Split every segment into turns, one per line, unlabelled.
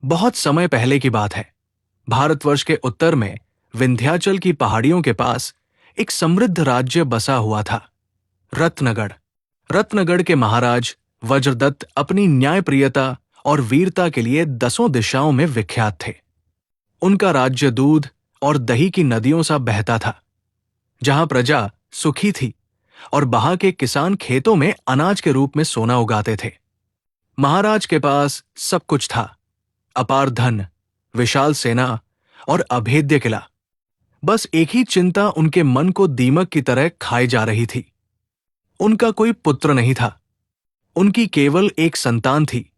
बहुत समय पहले की बात है। भारतवर्ष के उत्तर में विंध्याचल की पहाड़ियों के पास एक समृद्ध राज्य बसा हुआ था, रत्नगढ़। रत्नगढ़ के महाराज वज्रदत्त अपनी न्यायप्रियता और वीरता के लिए दसों दिशाओं में विख्यात थे। उनका राज्य दूध और दही की नदियों सा बहता था, जहां प्रजा सुखी थी और वहां के किसान खेतों में अनाज के रूप में सोना उगाते थे। महाराज के पास सब कुछ था, अपार धन, विशाल सेना और अभेद्य किला। बस एक ही चिंता उनके मन को दीमक की तरह खाई जा रही थी। उनका कोई पुत्र नहीं था। उनकी केवल एक संतान थी,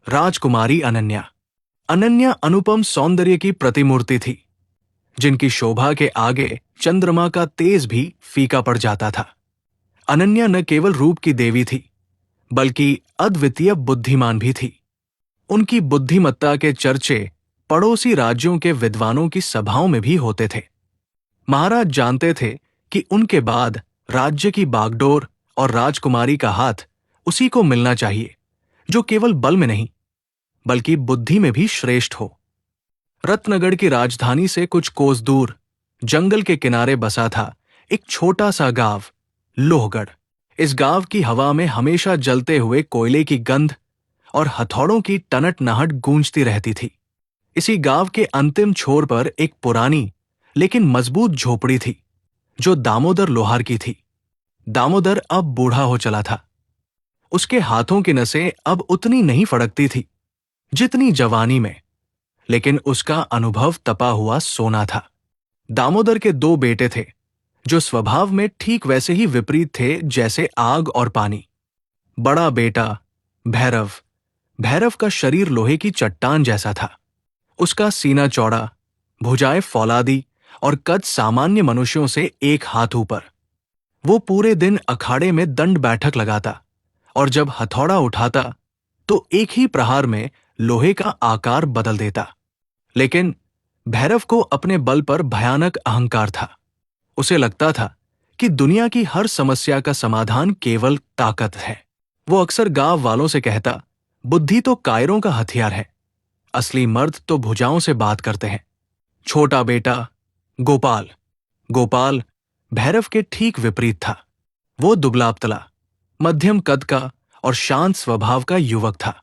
राजकुमारी अनन्या। अनन्या अनुपम सौंदर्य की प्रतिमूर्ति थी, जिनकी शोभा के आगे चंद्रमा का तेज भी फीका पड़ जाता था। अनन्या न केवल रूप की देवी थी, बल्कि अद्वितीय बुद्धिमान भी थी। उनकी बुद्धिमत्ता के चर्चे पड़ोसी राज्यों के विद्वानों की सभाओं में भी होते थे। महाराज जानते थे कि उनके बाद राज्य की बागडोर और राजकुमारी का हाथ उसी को मिलना चाहिए, जो केवल बल में नहीं, बल्कि बुद्धि में भी श्रेष्ठ हो। रत्नगढ़ की राजधानी से कुछ कोस दूर जंगल के किनारे बसा था एक छोटा सा गांव, लोहगढ़। इस गांव की हवा में हमेशा जलते हुए कोयले की गंध और हथौड़ों की टनट नहट गूंजती रहती थी। इसी गांव के अंतिम छोर पर एक पुरानी लेकिन मजबूत झोपड़ी थी, जो दामोदर लोहार की थी। दामोदर अब बूढ़ा हो चला था। उसके हाथों की नसें अब उतनी नहीं फड़कती थी जितनी जवानी में, लेकिन उसका अनुभव तपा हुआ सोना था। दामोदर के दो बेटे थे, जो स्वभाव में ठीक वैसे ही विपरीत थे जैसे आग और पानी। बड़ा बेटा भैरव, भैरव का शरीर लोहे की चट्टान जैसा था। उसका सीना चौड़ा, भुजाएं फौलादी और कद सामान्य मनुष्यों से एक हाथ ऊपर। वो पूरे दिन अखाड़े में दंड बैठक लगाता और जब हथौड़ा उठाता तो एक ही प्रहार में लोहे का आकार बदल देता। लेकिन भैरव को अपने बल पर भयानक अहंकार था। उसे लगता था कि दुनिया की हर समस्या का समाधान केवल ताकत है। वो अक्सर गांव वालों से कहता, बुद्धि तो कायरों का हथियार है, असली मर्द तो भुजाओं से बात करते हैं। छोटा बेटा गोपाल, गोपाल भैरव के ठीक विपरीत था। वो दुबला-पतला, मध्यम कद का और शांत स्वभाव का युवक था।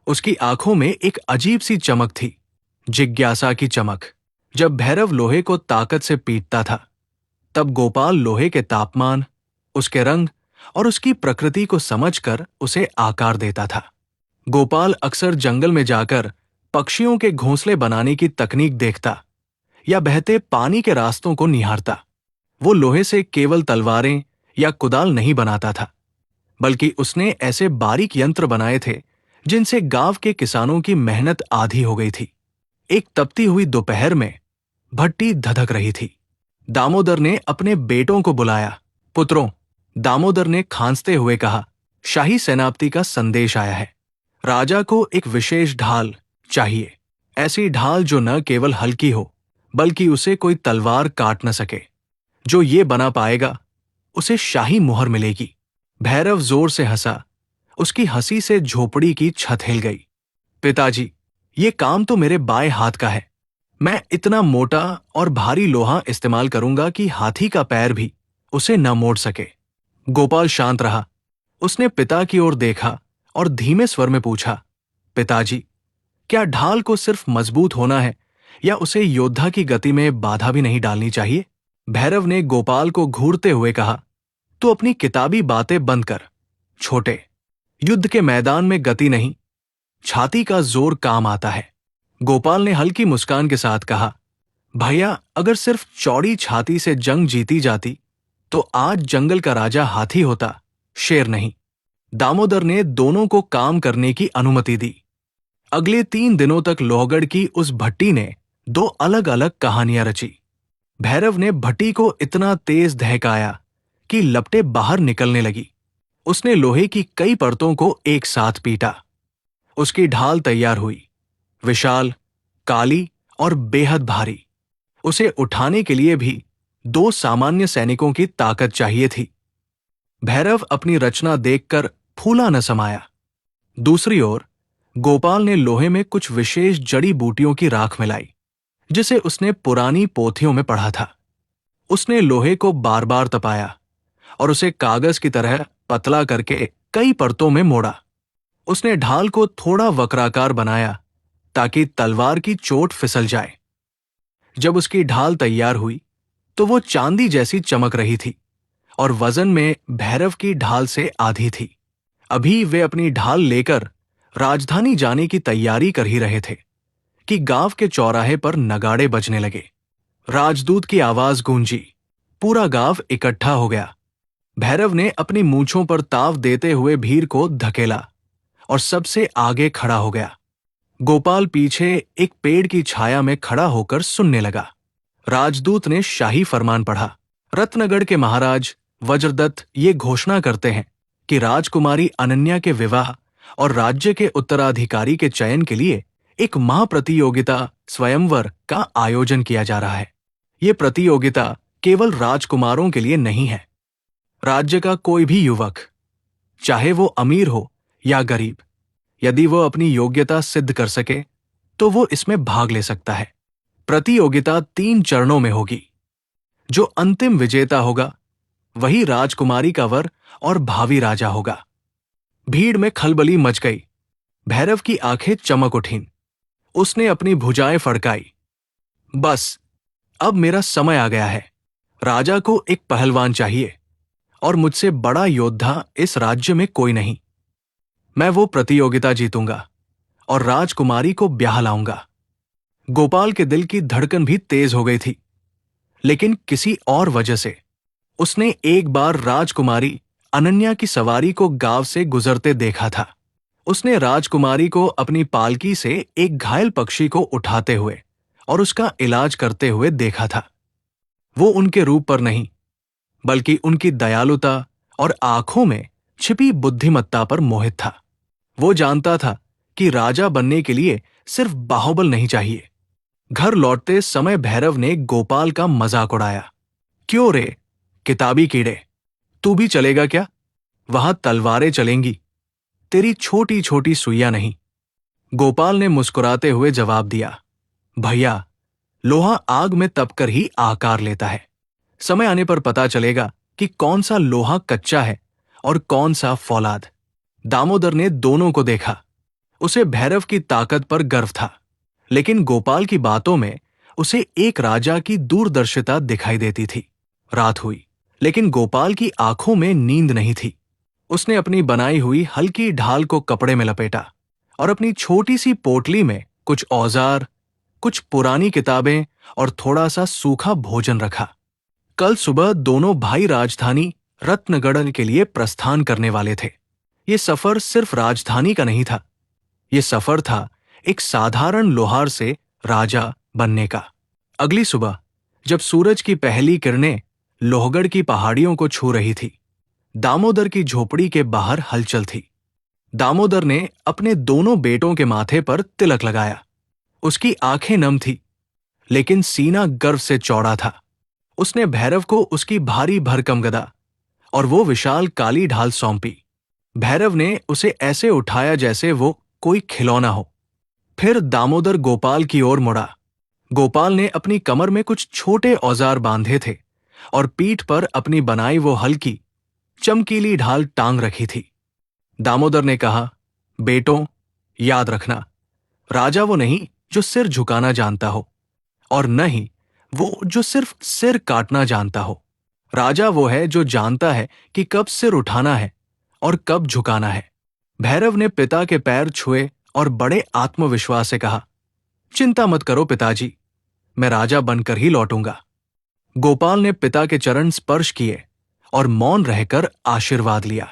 उसकी आंखों में एक अजीब सी चमक थी, जिज्ञासा की चमक। जब भैरव लोहे को ताकत से पीटता था, तब गोपाल लोहे के तापमान, उसके रंग और उसकी प्रकृति को समझकर उसे आकार देता था। गोपाल अक्सर जंगल में जाकर पक्षियों के घोंसले बनाने की तकनीक देखता या बहते पानी के रास्तों को निहारता। वो लोहे से केवल तलवारें या कुदाल नहीं बनाता था, बल्कि उसने ऐसे बारीक यंत्र बनाए थे जिनसे गांव के किसानों की मेहनत आधी हो गई थी। एक तपती हुई दोपहर में भट्टी धधक रही थी। दामोदर ने अपने बेटों को बुलाया। पुत्रों, दामोदर ने खांसते हुए कहा, शाही सेनापति का संदेश आया है। राजा को एक विशेष ढाल चाहिए, ऐसी ढाल जो न केवल हल्की हो, बल्कि उसे कोई तलवार काट न सके। जो ये बना पाएगा, उसे शाही मुहर मिलेगी। भैरव जोर से हंसा। उसकी हंसी से झोपड़ी की छत हिल गई। पिताजी, ये काम तो मेरे बाएं हाथ का है। मैं इतना मोटा और भारी लोहा इस्तेमाल करूंगा कि हाथी का पैर भी उसे न मोड़ सके। गोपाल शांत रहा। उसने पिता की ओर देखा और धीमे स्वर में पूछा, पिताजी, क्या ढाल को सिर्फ मजबूत होना है या उसे योद्धा की गति में बाधा भी नहीं डालनी चाहिए? भैरव ने गोपाल को घूरते हुए कहा, तू अपनी किताबी बातें बंद कर। छोटे, युद्ध के मैदान में गति नहीं, छाती का जोर काम आता है। गोपाल ने हल्की मुस्कान के साथ कहा, भैया, अगर सिर्फ चौड़ी छाती से जंग जीती जाती तो आज जंगल का राजा हाथी होता, शेर नहीं। दामोदर ने दोनों को काम करने की अनुमति दी। अगले 3 दिनों तक लोहगढ़ की उस भट्टी ने 2 अलग-अलग कहानियां रची। भैरव ने भट्टी को इतना तेज दहकाया कि लपटें बाहर निकलने लगी। उसने लोहे की कई परतों को एक साथ पीटा। उसकी ढाल तैयार हुई, विशाल, काली और बेहद भारी। उसे उठाने के लिए भी 2 सामान्य सैनिकों की ताकत चाहिए थी। भैरव अपनी रचना देखकर फूला न समाया। दूसरी ओर गोपाल ने लोहे में कुछ विशेष जड़ी बूटियों की राख मिलाई, जिसे उसने पुरानी पोथियों में पढ़ा था। उसने लोहे को बार बार तपाया और उसे कागज की तरह पतला करके कई परतों में मोड़ा। उसने ढाल को थोड़ा वक्राकार बनाया ताकि तलवार की चोट फिसल जाए। जब उसकी ढाल तैयार हुई तो वो चांदी जैसी चमक रही थी और वजन में भैरव की ढाल से आधी थी। अभी वे अपनी ढाल लेकर राजधानी जाने की तैयारी कर ही रहे थे कि गांव के चौराहे पर नगाड़े बजने लगे। राजदूत की आवाज गूंजी। पूरा गांव इकट्ठा हो गया। भैरव ने अपनी मूंछों पर ताव देते हुए भीड़ को धकेला और सबसे आगे खड़ा हो गया। गोपाल पीछे एक पेड़ की छाया में खड़ा होकर सुनने लगा। राजदूत ने शाही फरमान पढ़ा। रत्नगढ़ के महाराज वज्रदत्त ये घोषणा करते हैं कि राजकुमारी अनन्या के विवाह और राज्य के उत्तराधिकारी के चयन के लिए एक महाप्रतियोगिता स्वयंवर का आयोजन किया जा रहा है। ये प्रतियोगिता केवल राजकुमारों के लिए नहीं है। राज्य का कोई भी युवक, चाहे वो अमीर हो या गरीब, यदि वो अपनी योग्यता सिद्ध कर सके तो वो इसमें भाग ले सकता है। प्रतियोगिता 3 चरणों में होगी। जो अंतिम विजेता होगा वही राजकुमारी का वर और भावी राजा होगा। भीड़ में खलबली मच गई। भैरव की आंखें चमक उठीं। उसने अपनी भुजाएं फड़काई। बस, अब मेरा समय आ गया है। राजा को एक पहलवान चाहिए और मुझसे बड़ा योद्धा इस राज्य में कोई नहीं। मैं वो प्रतियोगिता जीतूंगा और राजकुमारी को ब्याह लाऊंगा। गोपाल के दिल की धड़कन भी तेज हो गई थी, लेकिन किसी और वजह से। उसने एक बार राजकुमारी अनन्या की सवारी को गांव से गुजरते देखा था। उसने राजकुमारी को अपनी पालकी से एक घायल पक्षी को उठाते हुए और उसका इलाज करते हुए देखा था। वो उनके रूप पर नहीं, बल्कि उनकी दयालुता और आंखों में छिपी बुद्धिमत्ता पर मोहित था। वो जानता था कि राजा बनने के लिए सिर्फ बाहुबल नहीं चाहिए। घर लौटते समय भैरव ने गोपाल का मजाक उड़ाया। क्यों रे किताबी कीड़े, तू भी चलेगा क्या? वहां तलवारें चलेंगी, तेरी छोटी छोटी सुइयां नहीं। गोपाल ने मुस्कुराते हुए जवाब दिया, भैया, लोहा आग में तपकर ही आकार लेता है। समय आने पर पता चलेगा कि कौन सा लोहा कच्चा है और कौन सा फौलाद। दामोदर ने दोनों को देखा। उसे भैरव की ताकत पर गर्व था, लेकिन गोपाल की बातों में उसे एक राजा की दूरदर्शिता दिखाई देती थी। रात हुई, लेकिन गोपाल की आंखों में नींद नहीं थी। उसने अपनी बनाई हुई हल्की ढाल को कपड़े में लपेटा और अपनी छोटी सी पोटली में कुछ औजार, कुछ पुरानी किताबें और थोड़ा सा सूखा भोजन रखा। कल सुबह दोनों भाई राजधानी रत्नगढ़ के लिए प्रस्थान करने वाले थे। ये सफर सिर्फ राजधानी का नहीं था। ये सफर था एक साधारण लोहार से राजा बनने का। अगली सुबह जब सूरज की पहली किरणें लोहगढ़ की पहाड़ियों को छू रही थी, दामोदर की झोपड़ी के बाहर हलचल थी। दामोदर ने अपने दोनों बेटों के माथे पर तिलक लगाया। उसकी आंखें नम थी, लेकिन सीना गर्व से चौड़ा था। उसने भैरव को उसकी भारी भरकम गदा और वो विशाल काली ढाल सौंपी। भैरव ने उसे ऐसे उठाया जैसे वो कोई खिलौना हो। फिर दामोदर गोपाल की ओर मुड़ा। गोपाल ने अपनी कमर में कुछ छोटे औजार बांधे थे और पीठ पर अपनी बनाई वो हल्की चमकीली ढाल टांग रखी थी। दामोदर ने कहा, बेटों, याद रखना, राजा वो नहीं जो सिर झुकाना जानता हो, और न ही वो जो सिर्फ सिर काटना जानता हो। राजा वो है जो जानता है कि कब सिर उठाना है और कब झुकाना है। भैरव ने पिता के पैर छुए और बड़े आत्मविश्वास से कहा, चिंता मत करो पिताजी, मैं राजा बनकर ही लौटूंगा। गोपाल ने पिता के चरण स्पर्श किए और मौन रहकर आशीर्वाद लिया।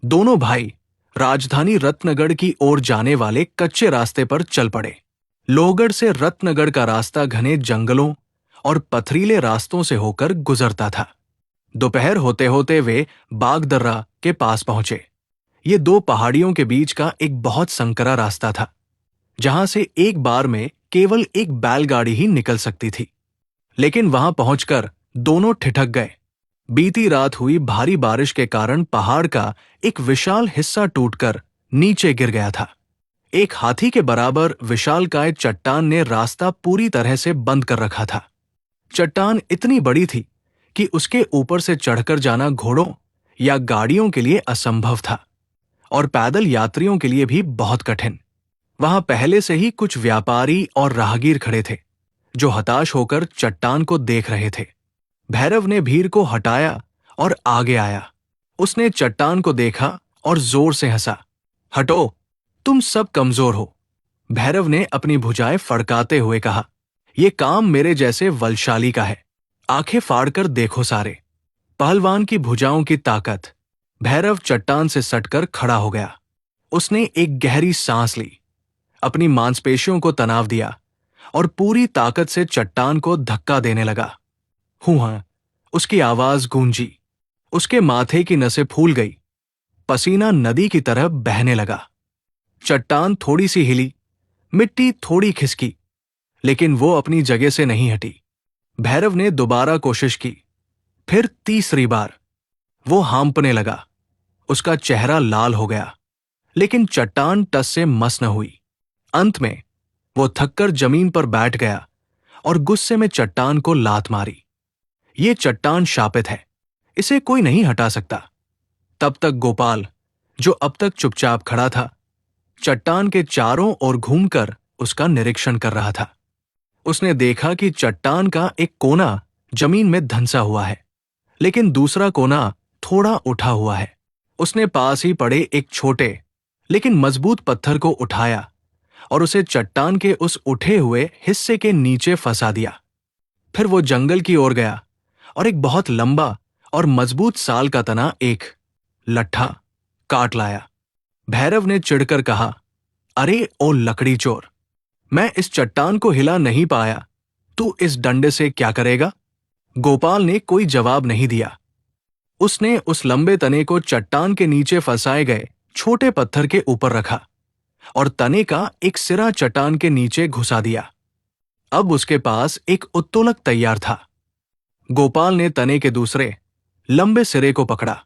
दोनों भाई राजधानी रत्नगढ़ की ओर जाने वाले कच्चे रास्ते पर चल पड़े। लोहगढ़ से रत्नगढ़ का रास्ता घने जंगलों और पथरीले रास्तों से होकर गुजरता था। दोपहर होते होते वे बागदर्रा के पास पहुंचे। ये 2 पहाड़ियों के बीच का एक बहुत संकरा रास्ता था, जहां से एक बार में केवल एक बैलगाड़ी ही निकल सकती थी। लेकिन वहां पहुंचकर दोनों ठिठक गए। बीती रात हुई भारी बारिश के कारण पहाड़ का एक विशाल हिस्सा टूटकर नीचे गिर गया था। एक हाथी के बराबर विशालकाय चट्टान ने रास्ता पूरी तरह से बंद कर रखा था। चट्टान इतनी बड़ी थी कि उसके ऊपर से चढ़कर जाना घोड़ों या गाड़ियों के लिए असंभव था और पैदल यात्रियों के लिए भी बहुत कठिन। वहां पहले से ही कुछ व्यापारी और राहगीर खड़े थे जो हताश होकर चट्टान को देख रहे थे। भैरव ने भीड़ को हटाया और आगे आया। उसने चट्टान को देखा और जोर से हंसा। हटो, तुम सब कमजोर हो। भैरव ने अपनी भुजाएं फड़काते हुए कहा, यह काम मेरे जैसे बलशाली का है। आंखें फाड़कर देखो सारे। पहलवान की भुजाओं की ताकत। भैरव चट्टान से सटकर खड़ा हो गया। उसने एक गहरी सांस ली, अपनी मांसपेशियों को तनाव दिया और पूरी ताकत से चट्टान को धक्का देने लगा। हुआ, उसकी आवाज गूंजी। उसके माथे की नसें फूल गई। पसीना नदी की तरह बहने लगा। चट्टान थोड़ी सी हिली, मिट्टी थोड़ी खिसकी, लेकिन वो अपनी जगह से नहीं हटी। भैरव ने दोबारा कोशिश की, फिर तीसरी बार। वो हांफने लगा। उसका चेहरा लाल हो गया, लेकिन चट्टान टस से मस न हुई। अंत में वो थककर जमीन पर बैठ गया और गुस्से में चट्टान को लात मारी। ये चट्टान शापित है, इसे कोई नहीं हटा सकता। तब तक गोपाल, जो अब तक चुपचाप खड़ा था, चट्टान के चारों ओर घूमकर उसका निरीक्षण कर रहा था। उसने देखा कि चट्टान का एक कोना जमीन में धंसा हुआ है, लेकिन दूसरा कोना थोड़ा उठा हुआ है। उसने पास ही पड़े एक छोटे लेकिन मजबूत पत्थर को उठाया और उसे चट्टान के उस उठे हुए हिस्से के नीचे फंसा दिया। फिर वो जंगल की ओर गया और एक बहुत लंबा और मजबूत साल का तना, एक लट्ठा, काट लाया। भैरव ने चिढ़कर कहा, अरे ओ लकड़ी चोर, मैं इस चट्टान को हिला नहीं पाया, तू इस डंडे से क्या करेगा? गोपाल ने कोई जवाब नहीं दिया। उसने उस लंबे तने को चट्टान के नीचे फंसाए गए छोटे पत्थर के ऊपर रखा और तने का एक सिरा चट्टान के नीचे घुसा दिया। अब उसके पास एक उत्तोलक तैयार था। गोपाल ने तने के दूसरे लंबे सिरे को पकड़ा।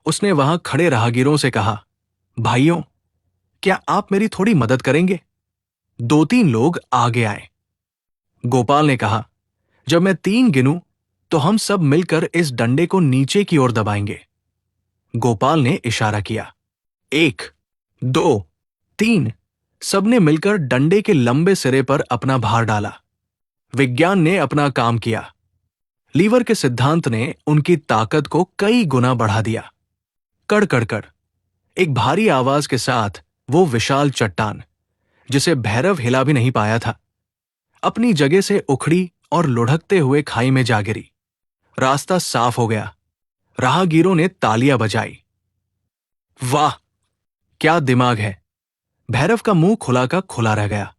उसने वहां खड़े राहगीरों से कहा, भाइयों, क्या आप मेरी थोड़ी मदद करेंगे? 2-3 लोग आगे आए। गोपाल ने कहा, जब मैं 3 गिनूं तो हम सब मिलकर इस डंडे को नीचे की ओर दबाएंगे। गोपाल ने इशारा किया। 1, 2, 3। सबने मिलकर डंडे के लंबे सिरे पर अपना भार डाला। विज्ञान ने अपना काम किया। लीवर के सिद्धांत ने उनकी ताकत को कई गुना बढ़ा दिया। कड़-कड़-कड़, एक भारी आवाज के साथ वो विशाल चट्टान, जिसे भैरव हिला भी नहीं पाया था, अपनी जगह से उखड़ी और लुढ़कते हुए खाई में जा गिरी। रास्ता साफ हो गया। राहगीरों ने तालियां बजाई। वाह, क्या दिमाग है! भैरव का मुंह खुला का खुला रह गया।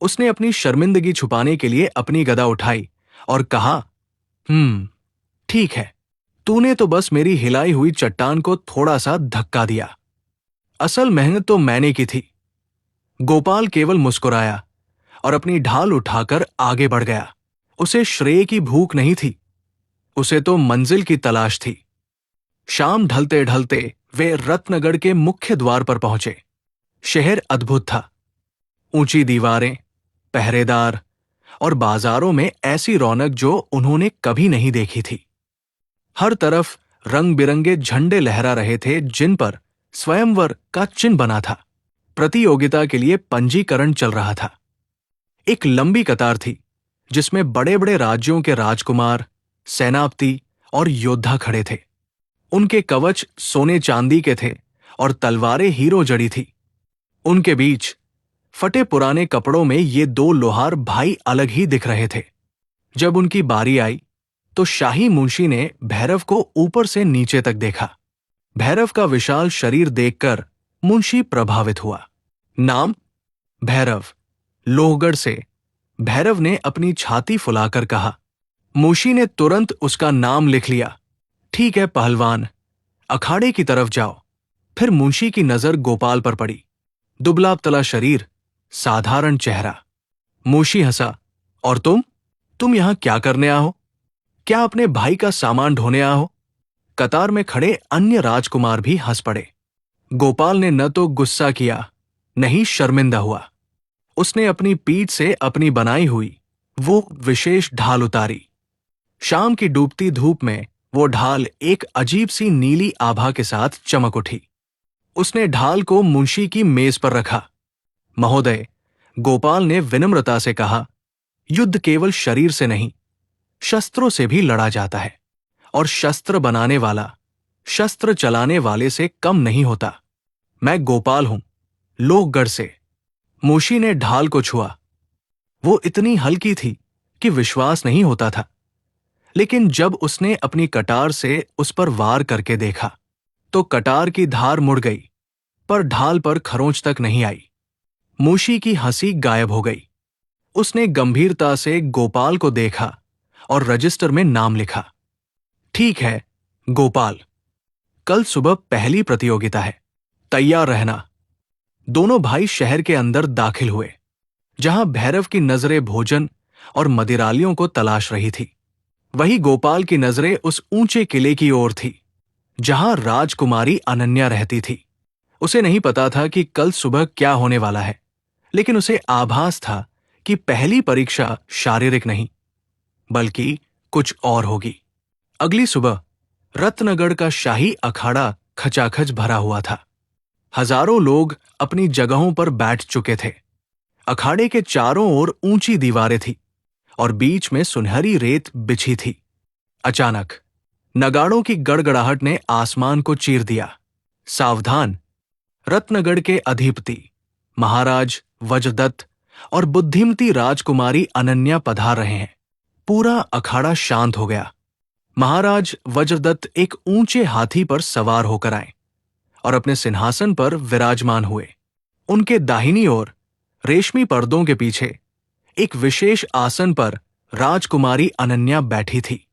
उसने अपनी शर्मिंदगी छुपाने के लिए अपनी गदा उठाई और कहा, ठीक है, तूने तो बस मेरी हिलाई हुई चट्टान को थोड़ा सा धक्का दिया। असल मेहनत तो मैंने की थी। गोपाल केवल मुस्कुराया और अपनी ढाल उठाकर आगे बढ़ गया। उसे श्रेय की भूख नहीं थी, उसे तो मंजिल की तलाश थी। शाम ढलते ढलते वे रत्नगढ़ के मुख्य द्वार पर पहुंचे। शहर अद्भुत था। ऊंची दीवारें, पहरेदार और बाजारों में ऐसी रौनक जो उन्होंने कभी नहीं देखी थी। हर तरफ रंग बिरंगे झंडे लहरा रहे थे, जिन पर स्वयंवर का चिन्ह बना था। प्रतियोगिता के लिए पंजीकरण चल रहा था। एक लंबी कतार थी जिसमें बड़े बड़े राज्यों के राजकुमार, सेनापति और योद्धा खड़े थे। उनके कवच सोने चांदी के थे और तलवारें हीरो जड़ी थी। उनके बीच फटे पुराने कपड़ों में ये 2 लोहार भाई अलग ही दिख रहे थे। जब उनकी बारी आई तो शाही मुंशी ने भैरव को ऊपर से नीचे तक देखा। भैरव का विशाल शरीर देखकर मुंशी प्रभावित हुआ। नाम? भैरव, लोहगढ़ से। भैरव ने अपनी छाती फुलाकर कहा। मुंशी ने तुरंत उसका नाम लिख लिया। ठीक है पहलवान, अखाड़े की तरफ जाओ। फिर मुंशी की नजर गोपाल पर पड़ी। दुबला पतला शरीर, साधारण चेहरा। मुंशी हंसा। और तुम यहां क्या करने आ हो? क्या अपने भाई का सामान ढोने आ हो? कतार में खड़े अन्य राजकुमार भी हंस पड़े। गोपाल ने न तो गुस्सा किया नहीं शर्मिंदा हुआ। उसने अपनी पीठ से अपनी बनाई हुई वो विशेष ढाल उतारी। शाम की डूबती धूप में वो ढाल एक अजीब सी नीली आभा के साथ चमक उठी। उसने ढाल को मुंशी की मेज पर रखा। महोदय, गोपाल ने विनम्रता से कहा, युद्ध केवल शरीर से नहीं, शस्त्रों से भी लड़ा जाता है, और शस्त्र बनाने वाला शस्त्र चलाने वाले से कम नहीं होता। मैं गोपाल हूं, लोहगढ़ से। मुंशी ने ढाल को छुआ। वो इतनी हल्की थी कि विश्वास नहीं होता था, लेकिन जब उसने अपनी कटार से उस पर वार करके देखा तो कटार की धार मुड़ गई, पर ढाल पर खरोंच तक नहीं आई। मुंशी की हंसी गायब हो गई। उसने गंभीरता से गोपाल को देखा और रजिस्टर में नाम लिखा। ठीक है गोपाल, कल सुबह पहली प्रतियोगिता है, तैयार रहना। दोनों भाई शहर के अंदर दाखिल हुए, जहां भैरव की नजरें भोजन और मदिरालियों को तलाश रही थी। वही गोपाल की नजरें उस ऊंचे किले की ओर थी जहां राजकुमारी अनन्या रहती थी। उसे नहीं पता था कि कल सुबह क्या होने वाला है, लेकिन उसे आभास था कि पहली परीक्षा शारीरिक नहीं बल्कि कुछ और होगी। अगली सुबह रत्नगढ़ का शाही अखाड़ा खचाखच भरा हुआ था। हजारों लोग अपनी जगहों पर बैठ चुके थे। अखाड़े के चारों ओर ऊंची दीवारें थी और बीच में सुनहरी रेत बिछी थी। अचानक नगाड़ों की गड़गड़ाहट ने आसमान को चीर दिया। सावधान, रत्नगढ़ के अधिपति महाराज वज्रदत्त और बुद्धिमती राजकुमारी अनन्या पधार रहे हैं। पूरा अखाड़ा शांत हो गया। महाराज वज्रदत्त एक ऊंचे हाथी पर सवार होकर आए और अपने सिंहासन पर विराजमान हुए। उनके दाहिनी ओर रेशमी पर्दों के पीछे एक विशेष आसन पर राजकुमारी अनन्या बैठी थी।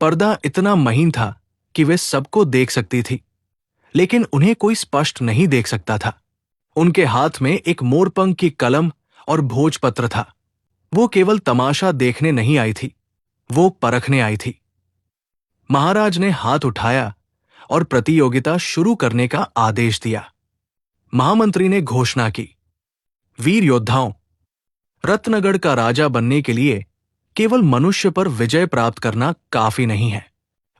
पर्दा इतना महीन था कि वे सबको देख सकती थी, लेकिन उन्हें कोई स्पष्ट नहीं देख सकता था। उनके हाथ में एक मोरपंख की कलम और भोजपत्र था। वो केवल तमाशा देखने नहीं आई थी, वो परखने आई थी। महाराज ने हाथ उठाया और प्रतियोगिता शुरू करने का आदेश दिया। महामंत्री ने घोषणा की, वीर योद्धाओं, रत्नगढ़ का राजा बनने के लिए केवल मनुष्य पर विजय प्राप्त करना काफी नहीं है,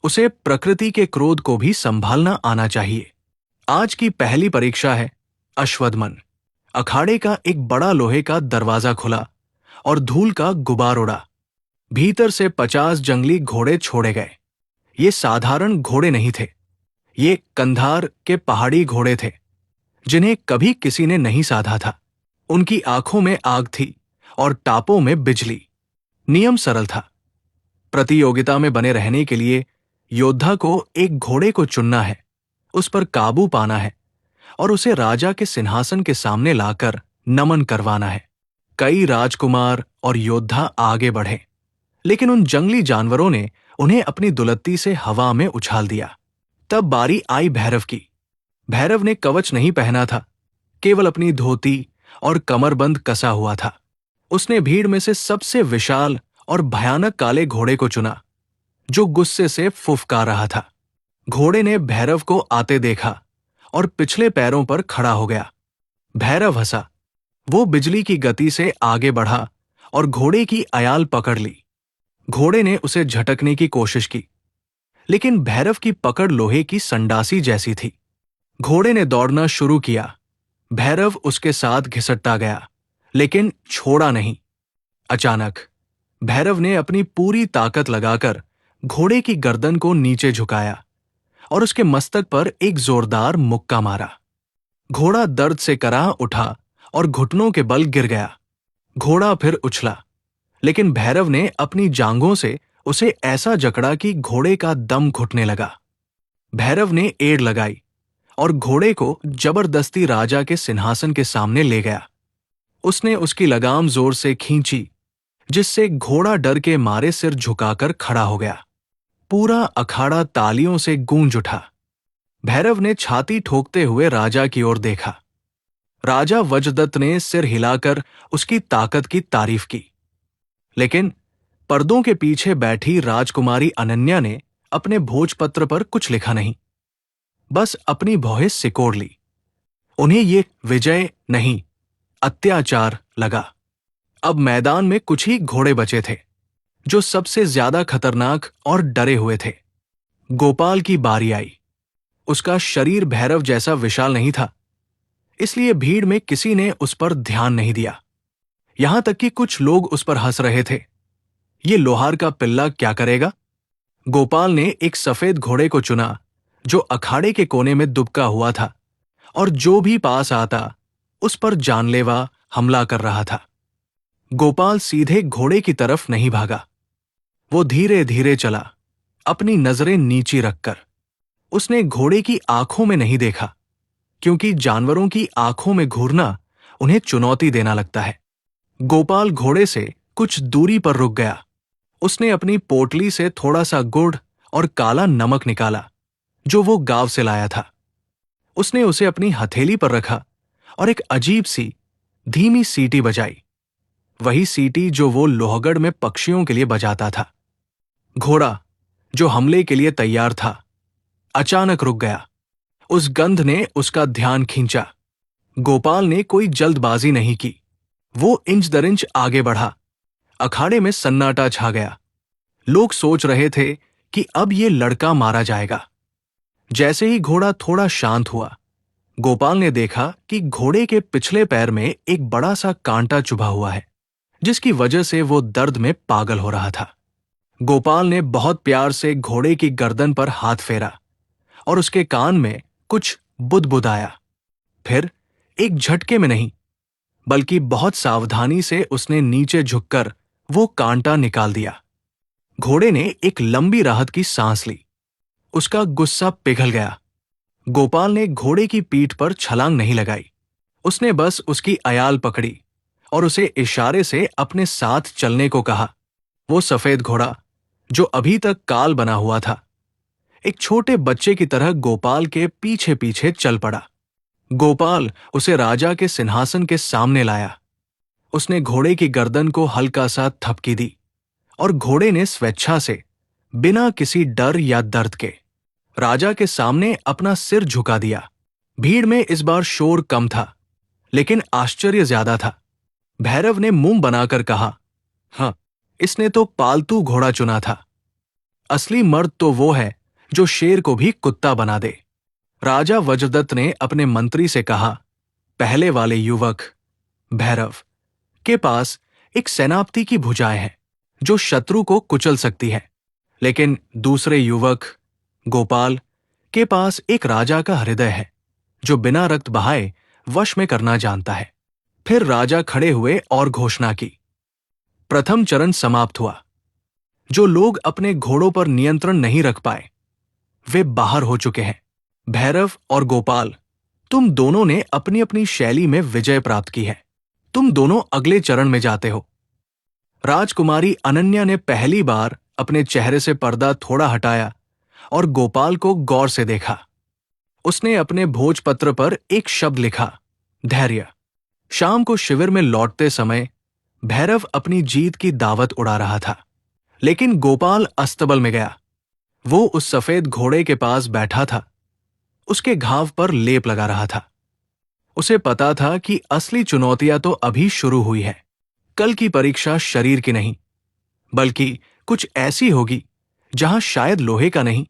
उसे प्रकृति के क्रोध को भी संभालना आना चाहिए। आज की पहली परीक्षा है अश्वत्थमन। अखाड़े का एक बड़ा लोहे का दरवाजा खुला और धूल का गुबार उड़ा। भीतर से 50 जंगली घोड़े छोड़े गए। ये साधारण घोड़े नहीं थे, ये कंधार के पहाड़ी घोड़े थे जिन्हें कभी किसी ने नहीं साधा था। उनकी आंखों में आग थी और टापों में बिजली। नियम सरल था। प्रतियोगिता में बने रहने के लिए योद्धा को एक घोड़े को चुनना है, उस पर काबू पाना है और उसे राजा के सिंहासन के सामने लाकर नमन करवाना है। कई राजकुमार और योद्धा आगे बढ़े, लेकिन उन जंगली जानवरों ने उन्हें अपनी दुलत्ती से हवा में उछाल दिया। तब बारी आई भैरव की। भैरव ने कवच नहीं पहना था, केवल अपनी धोती और कमरबंद कसा हुआ था। उसने भीड़ में से सबसे विशाल और भयानक काले घोड़े को चुना, जो गुस्से से फुफकार रहा था। घोड़े ने भैरव को आते देखा और पिछले पैरों पर खड़ा हो गया। भैरव हंसा। वो बिजली की गति से आगे बढ़ा और घोड़े की अयाल पकड़ ली। घोड़े ने उसे झटकने की कोशिश की, लेकिन भैरव की पकड़ लोहे की संडासी जैसी थी। घोड़े ने दौड़ना शुरू किया। भैरव उसके साथ घिसटता गया, लेकिन छोड़ा नहीं। अचानक भैरव ने अपनी पूरी ताकत लगाकर घोड़े की गर्दन को नीचे झुकाया और उसके मस्तक पर एक जोरदार मुक्का मारा। घोड़ा दर्द से कराह उठा और घुटनों के बल गिर गया। घोड़ा फिर उछला, लेकिन भैरव ने अपनी जांघों से उसे ऐसा जकड़ा कि घोड़े का दम घुटने लगा। भैरव ने एड़ लगाई और घोड़े को जबरदस्ती राजा के सिंहासन के सामने ले गया। उसने उसकी लगाम जोर से खींची, जिससे घोड़ा डर के मारे सिर झुकाकर खड़ा हो गया। पूरा अखाड़ा तालियों से गूंज उठा। भैरव ने छाती ठोकते हुए राजा की ओर देखा। राजा वज्रदत्त ने सिर हिलाकर उसकी ताकत की तारीफ की, लेकिन पर्दों के पीछे बैठी राजकुमारी अनन्या ने अपने भोजपत्र पर कुछ लिखा नहीं, बस अपनी भौहें सिकोड़ ली। उन्हें ये विजय नहीं, अत्याचार लगा। अब मैदान में कुछ ही घोड़े बचे थे जो सबसे ज्यादा खतरनाक और डरे हुए थे। गोपाल की बारी आई। उसका शरीर भैरव जैसा विशाल नहीं था, इसलिए भीड़ में किसी ने उस पर ध्यान नहीं दिया। यहां तक कि कुछ लोग उस पर हंस रहे थे। ये लोहार का पिल्ला क्या करेगा? गोपाल ने एक सफेद घोड़े को चुना जो अखाड़े के कोने में दुबका हुआ था और जो भी पास आता उस पर जानलेवा हमला कर रहा था। गोपाल सीधे घोड़े की तरफ नहीं भागा। वो धीरे धीरे चला, अपनी नजरें नीची रखकर। उसने घोड़े की आंखों में नहीं देखा, क्योंकि जानवरों की आंखों में घूरना उन्हें चुनौती देना लगता है। गोपाल घोड़े से कुछ दूरी पर रुक गया। उसने अपनी पोटली से थोड़ा सा गुड़ और काला नमक निकाला जो वो गांव से लाया था। उसने उसे अपनी हथेली पर रखा और एक अजीब सी धीमी सीटी बजाई, वही सीटी जो वो लोहगढ़ में पक्षियों के लिए बजाता था। घोड़ा जो हमले के लिए तैयार था अचानक रुक गया। उस गंध ने उसका ध्यान खींचा। गोपाल ने कोई जल्दबाजी नहीं की। वो इंच दर इंच आगे बढ़ा। अखाड़े में सन्नाटा छा गया। लोग सोच रहे थे कि अब ये लड़का मारा जाएगा। जैसे ही घोड़ा थोड़ा शांत हुआ, गोपाल ने देखा कि घोड़े के पिछले पैर में एक बड़ा सा कांटा चुभा हुआ है, जिसकी वजह से वो दर्द में पागल हो रहा था। गोपाल ने बहुत प्यार से घोड़े की गर्दन पर हाथ फेरा और उसके कान में कुछ बुदबुदाया। फिर एक झटके में नहीं, बल्कि बहुत सावधानी से उसने नीचे झुककर वो कांटा निकाल दिया। घोड़े ने एक लंबी राहत की सांस ली। उसका गुस्सा पिघल गया। गोपाल ने घोड़े की पीठ पर छलांग नहीं लगाई। उसने बस उसकी अयाल पकड़ी और उसे इशारे से अपने साथ चलने को कहा। वो सफेद घोड़ा जो अभी तक काल बना हुआ था, एक छोटे बच्चे की तरह गोपाल के पीछे पीछे चल पड़ा। गोपाल उसे राजा के सिंहासन के सामने लाया। उसने घोड़े की गर्दन को हल्का सा थपकी दी और घोड़े ने स्वेच्छा से, बिना किसी डर या दर्द के, राजा के सामने अपना सिर झुका दिया। भीड़ में इस बार शोर कम था, लेकिन आश्चर्य ज्यादा था। भैरव ने मुंह बनाकर कहा, हाँ, इसने तो पालतू घोड़ा चुना था। असली मर्द तो वो है जो शेर को भी कुत्ता बना दे। राजा वज्रदत्त ने अपने मंत्री से कहा, पहले वाले युवक भैरव के पास एक सेनापति की भुजाएं हैं जो शत्रु को कुचल सकती है, लेकिन दूसरे युवक गोपाल के पास एक राजा का हृदय है जो बिना रक्त बहाए वश में करना जानता है। फिर राजा खड़े हुए और घोषणा की। प्रथम चरण समाप्त हुआ। जो लोग अपने घोड़ों पर नियंत्रण नहीं रख पाए वे बाहर हो चुके हैं। भैरव और गोपाल, तुम दोनों ने अपनी अपनी शैली में विजय प्राप्त की है। तुम दोनों अगले चरण में जाते हो। राजकुमारी अनन्या ने पहली बार अपने चेहरे से पर्दा थोड़ा हटाया और गोपाल को गौर से देखा। उसने अपने भोजपत्र पर एक शब्द लिखा, धैर्य। शाम को शिविर में लौटते समय भैरव अपनी जीत की दावत उड़ा रहा था, लेकिन गोपाल अस्तबल में गया। वो उस सफेद घोड़े के पास बैठा था, उसके घाव पर लेप लगा रहा था। उसे पता था कि असली चुनौतियां तो अभी शुरू हुई है। कल की परीक्षा शरीर की नहीं, बल्कि कुछ ऐसी होगी जहां शायद लोहे का नहीं,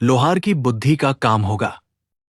लोहार की बुद्धि का काम होगा।